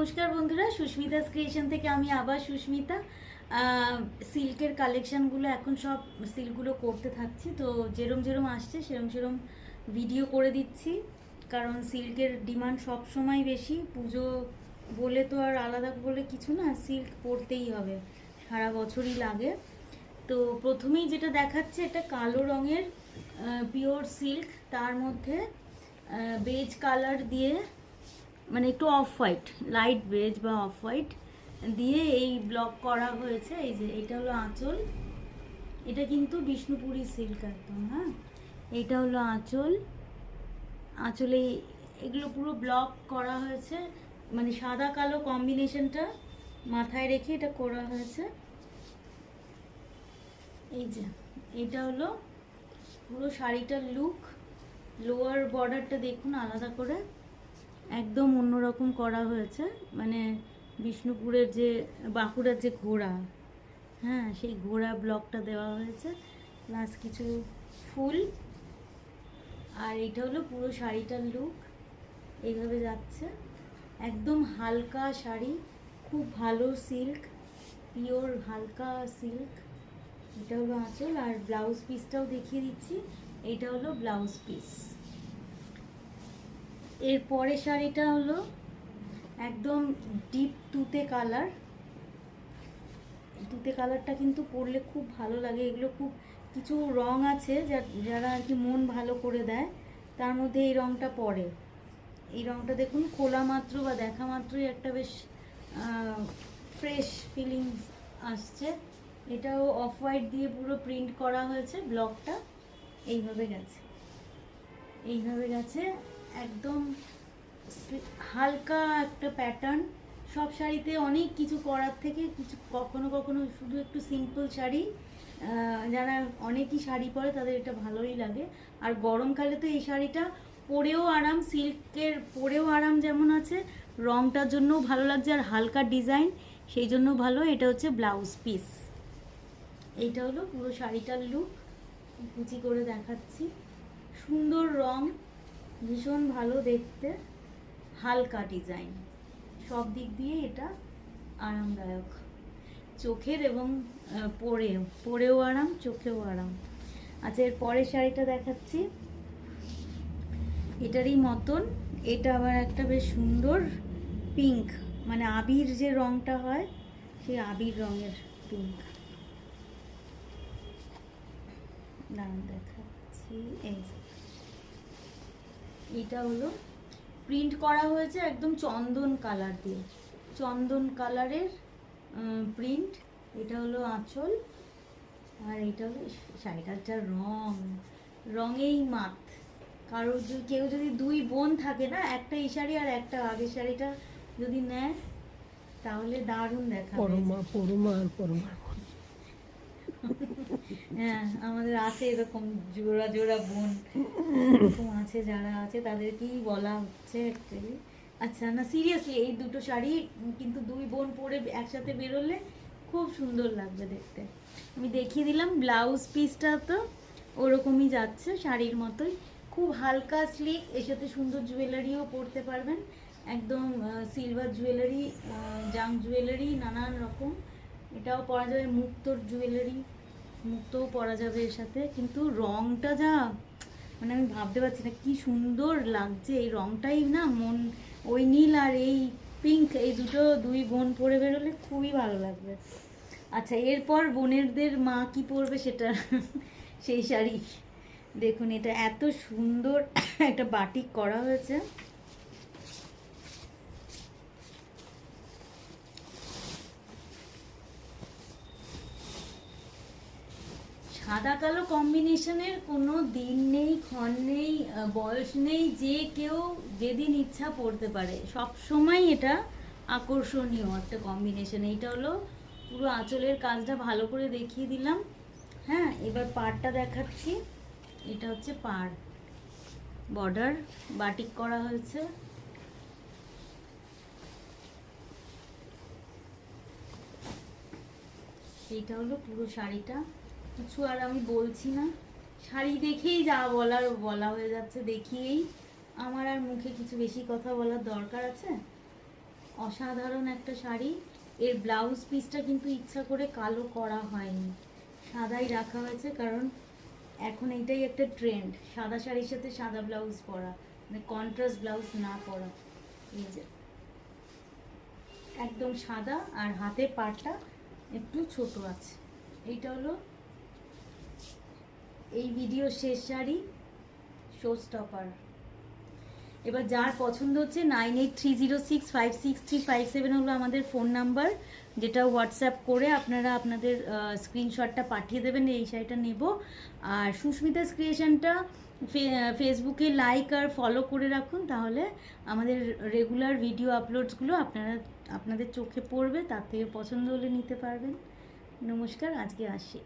নমস্কার বন্ধুরা, সুস্মিতাস ক্রিয়েশন থেকে আমি আবার সুস্মিতা। সিল্কের কালেকশানগুলো এখন সব সিল্কগুলো করতে থাকছি, তো যেরম যেরম আসছে সেরম সেরম ভিডিও করে দিচ্ছি, কারণ সিল্কের ডিমান্ড সব সময় বেশি। পুজো বলে তো আর আলাদা বলে কিছু না, সিল্ক পরতেই হবে, সারা বছরই লাগে। তো প্রথমেই যেটা দেখাচ্ছে, এটা কালো রঙের পিওর সিল্ক, তার মধ্যে বেজ কালার দিয়ে, মানে একটু অফ হোয়াইট, লাইট বেজ বা অফ হোয়াইট দিয়ে এই ব্লক করা হয়েছে। এই যে এটা হলো আঁচল, এটা কিন্তু বিষ্ণুপুরি সিল্ক একদম। হ্যাঁ, এইটা হলো আঁচল। আঁচলে এগুলো পুরো ব্লক করা হয়েছে, মানে সাদা কালো কম্বিনেশনটা মাথায় রেখে এটা করা হয়েছে। এই যে এটা হলো পুরো শাড়িটার লুক। লোয়ার বর্ডারটা দেখুন আলাদা করে, একদম অন্যরকম করা হয়েছে, মানে বিষ্ণুপুরের যে বাঁকুড়ার যে ঘোড়া, হ্যাঁ সেই ঘোড়া ব্লকটা দেওয়া হয়েছে, প্লাস কিছু ফুল। আর এটা হলো পুরো শাড়িটার লুক, এইভাবে যাচ্ছে। একদম হালকা শাড়ি, খুব ভালো সিল্ক, পিওর হালকা সিল্ক। এটা হলো আঁচল, আর ব্লাউজ পিসটাও দেখিয়ে দিচ্ছি। এইটা হলো ব্লাউজ পিস। এর পরের শাড়িটা হলো একদম ডিপ তুতে কালার। তুতে কালারটা কিন্তু পরলে খুব ভালো লাগে। এগুলো খুব কিছু রং আছে যারা আর কি মন ভালো করে দেয়, তার মধ্যে এই রংটা পড়ে। এই রংটা দেখুন, খোলা মাত্র বা দেখা মাত্রই একটা বেশ ফ্রেশ ফিলিংস আসছে। এটাও অফ হোয়াইট দিয়ে পুরো প্রিন্ট করা হয়েছে, ব্লকটা এইভাবে গেছে, এইভাবে গেছে, একদম হালকা একটা প্যাটার্ন। সব শাড়িতে অনেক কিছু করার থেকে কিছু কখনো কখনো শুধু একটু সিম্পল শাড়ি, যারা অনেকই শাড়ি পরে তাদের এটা ভালোই লাগে। আর গরমকালে তো এই শাড়িটা পরেও আরাম, সিল্কের পরেও আরাম যেমন আছে, রংটার জন্যও ভালো লাগছে, আর হালকা ডিজাইন সেই জন্য ভালো। এটা হচ্ছে ব্লাউজ পিস। এইটা হলো পুরো শাড়িটার লুক, কুচি করে দেখাচ্ছি। সুন্দর রং, ভীষণ ভালো দেখতে, হালকা ডিজাইন, সব দিক দিয়ে এটা আরামদায়ক, চোখের এবং পরেও আরাম, চোখেও আরাম। আচ্ছা, এর পরের শাড়িটা দেখাচ্ছি, এটারই মতন। এটা আবার একটা বেশ সুন্দর পিঙ্ক, মানে আবির যে রংটা হয় সেই আবির রঙের পিঙ্ক। নাম দেখাচ্ছি, এই এটা হলো প্রিন্ট করা হয়েছে একদম চন্দন কালার দিয়ে, চন্দন কালারের প্রিন্ট। এটা হলো আঁচল, আর এটা হলো শাড়িটার যা রঙেই মাত। কেউ যদি দুই বোন থাকে না, একটা এই শাড়ি আর একটা আগের শাড়িটা যদি নেয়, তাহলে দারুণ দেখাবে। হ্যাঁ, আমাদের আছে এরকম জোড়া জোড়া বোন, এরকম আছে, যারা আছে তাদেরকেই বলা হচ্ছে অ্যাকচুয়ালি। আচ্ছা, না সিরিয়াসলি, এই দুটো শাড়ি কিন্তু দুই বোন পরে একসাথে বেরোলে খুব সুন্দর লাগবে দেখতে। আমি দেখিয়ে দিলাম। ব্লাউজ পিসটা তো ওরকমই যাচ্ছে, শাড়ির মতোই, খুব হালকা স্লিক। এর সাথে সুন্দর জুয়েলারিও পরতে পারবেন, একদম সিলভার জুয়েলারি, জাং জুয়েলারি, নানান রকম। এটাও পরা যাবে, মুক্তোর জুয়েলারি, মুক্তও পরা যাবে এর সাথে। কিন্তু রংটা যা, মানে আমি ভাবতে পারছি না কি সুন্দর লাগছে এই রংটাই না, মন ওই নীল আর এই পিঙ্ক, এই দুই বোন পরে বেরোলে খুবই ভালো লাগবে। আচ্ছা, এরপর বোনেরদের মা কি পরবে সেটা সেই শাড়ি দেখুন। এটা এত সুন্দর একটা বাটিক করা হয়েছে, সাদা কালো কম্বিনেশনের কোনো দিন নেই, ক্ষণ নেই, বয়স নেই, যে কেউ যেদিন ইচ্ছা পড়তে পারে, সব সময় এটা আকর্ষণীয় একটা কম্বিনেশন। এইটা হলো পুরো আঁচলের কাজটা ভালো করে দেখিয়ে দিলাম। হ্যাঁ, এবার পাড়টা দেখাচ্ছি। এটা হচ্ছে পাড়, বর্ডার বাটিক করা হয়েছে। এইটা হলো পুরো শাড়িটা। কিছু আর আমি বলছি না, শাড়ি দেখেই যা বলার বলা হয়ে যাচ্ছে, দেখিয়েই। আমার আর মুখে কিছু বেশি কথা বলার দরকার আছে? অসাধারণ একটা শাড়ি। এর ব্লাউজ পিসটা কিন্তু ইচ্ছা করে কালো করা হয়নি, সাদাই রাখা হয়েছে, কারণ এখন এইটাই একটা ট্রেন্ড, সাদা শাড়ির সাথে সাদা ব্লাউজ পরা, মানে কন্ট্রাস্ট ব্লাউজ না পরা। এই যে একদম সাদা, আর হাতের পাটটা একটু ছোট আছে। এইটা হলো এই ভিডিও শেষ শাড়ি, শো স্টপার। এবার যার পছন্দ হচ্ছে 9830656357 হলো আমাদের ফোন নাম্বার, যেটা হোয়াটসঅ্যাপ করে আপনারা আপনাদের স্ক্রিনশটটা পাঠিয়ে দেবেন, এই শাড়িটা নেব। আর সুস্মিতাস ক্রিয়েশনটা ফেসবুকে লাইক আর ফলো করে রাখুন, তাহলে আমাদের রেগুলার ভিডিও আপলোডসগুলো আপনাদের চোখে পড়বে, তার থেকে পছন্দ হলে নিতে পারবেন। নমস্কার, আজকে আসি।